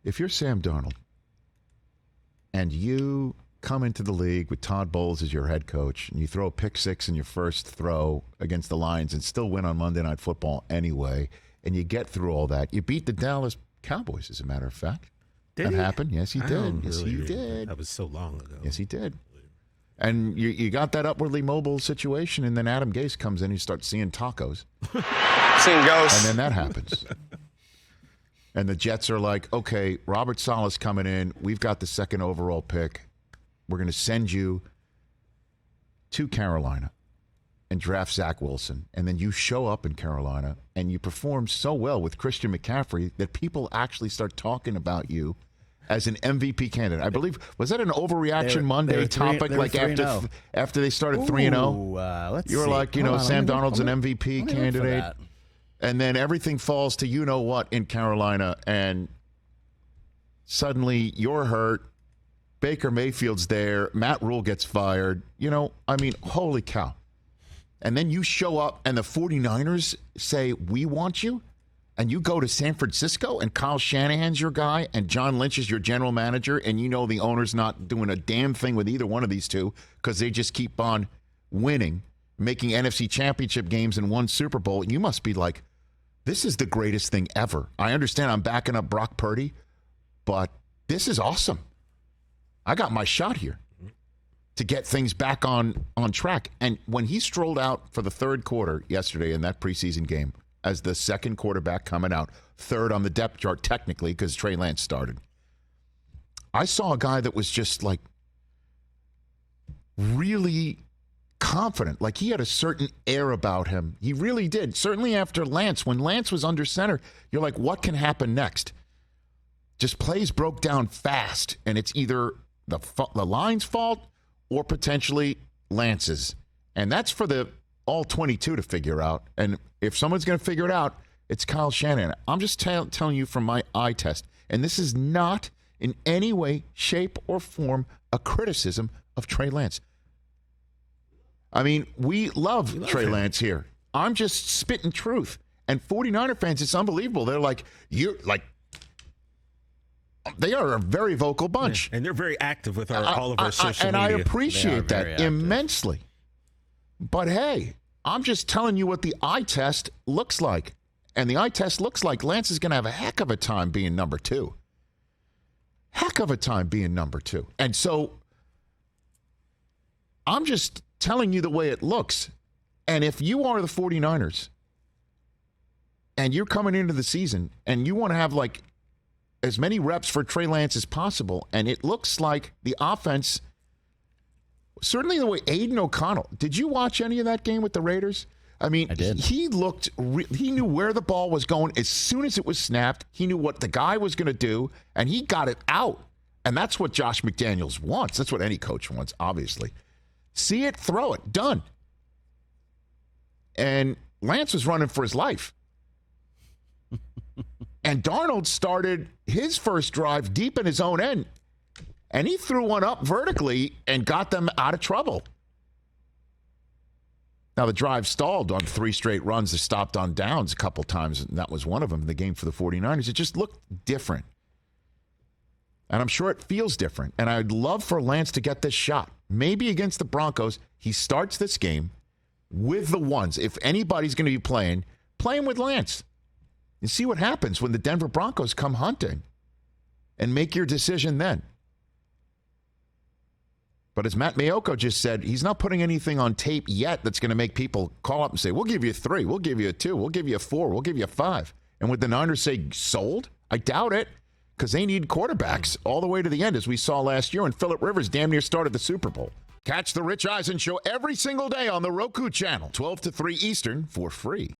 If you're Sam Darnold and you come into the league with Todd Bowles as your head coach and you throw a pick six in your first throw against the Lions and still win on Monday Night Football anyway, and you get through all that, you beat the Dallas Cowboys, as a matter of fact. Did that happen? Yes, he did. Yes, he did. That was so long ago. Yes, he did. And you got that upwardly mobile situation, and then Adam Gase comes in and you start seeing tacos. Seeing ghosts. And then that happens. And the Jets are like, okay, Robert Saleh's coming in. We've got the second overall pick. We're going to send you to Carolina and draft Zach Wilson. And then you show up in Carolina and you perform so well with Christian McCaffrey that people actually start talking about you as an MVP candidate. I believe, was that an Overreaction Monday topic? Like after they started 3-0? You were like, Sam Darnold's an MVP candidate. And then everything falls to you-know-what in Carolina, and suddenly you're hurt. Baker Mayfield's there. Matt Rule gets fired. Holy cow. And then you show up, and the 49ers say, we want you? And you go to San Francisco, and Kyle Shanahan's your guy, and John Lynch is your general manager, and the owner's not doing a damn thing with either one of these two because they just keep on winning, making NFC championship games and won Super Bowl. You must be like, this is the greatest thing ever. I understand I'm backing up Brock Purdy, but this is awesome. I got my shot here to get things back on track. And when he strolled out for the third quarter yesterday in that preseason game as the second quarterback coming out, third on the depth chart technically because Trey Lance started, I saw a guy that was just like really confident. Like he had a certain air about him. He really did. Certainly after Lance, when Lance was under center, you're like, what can happen next? Just plays broke down fast, and it's either the line's fault or potentially Lance's. And that's for the all 22 to figure out. And if someone's going to figure it out, it's Kyle Shanahan. I'm just telling you from my eye test, and this is not in any way, shape, or form a criticism of Trey Lance. I mean, we love Trey Lance here. I'm just spitting truth. And 49er fans, it's unbelievable. They're like, they are a very vocal bunch. Yeah, and they're very active with all of our social media. And I appreciate that immensely. But hey, I'm just telling you what the eye test looks like. And the eye test looks like Lance is going to have a heck of a time being number two. Heck of a time being number two. And so I'm just telling you the way it looks. And if you are the 49ers and you're coming into the season and you want to have like as many reps for Trey Lance as possible, and it looks like the offense, certainly the way Aiden O'Connell, did you watch any of that game with the Raiders? I mean, he looked, he knew where the ball was going as soon as it was snapped. He knew what the guy was going to do, and he got it out. And that's what Josh McDaniels wants. That's what any coach wants, obviously. See it, throw it, done. And Lance was running for his life. And Darnold started his first drive deep in his own end. And he threw one up vertically and got them out of trouble. Now, the drive stalled on 3 straight runs. They stopped on downs a couple times, and that was one of them in the game for the 49ers. It just looked different. And I'm sure it feels different. And I'd love for Lance to get this shot. Maybe against the Broncos, he starts this game with the ones. If anybody's going to be playing with Lance. And see what happens when the Denver Broncos come hunting. And make your decision then. But as Matt Maiocco just said, he's not putting anything on tape yet that's going to make people call up and say, we'll give you a 3, we'll give you a 2, we'll give you a 4, we'll give you a 5. And would the Niners say sold? I doubt it, because they need quarterbacks all the way to the end, as we saw last year, and Phillip Rivers damn near started the Super Bowl. Catch the Rich Eisen Show every single day on the Roku channel, 12 to 3 Eastern, for free.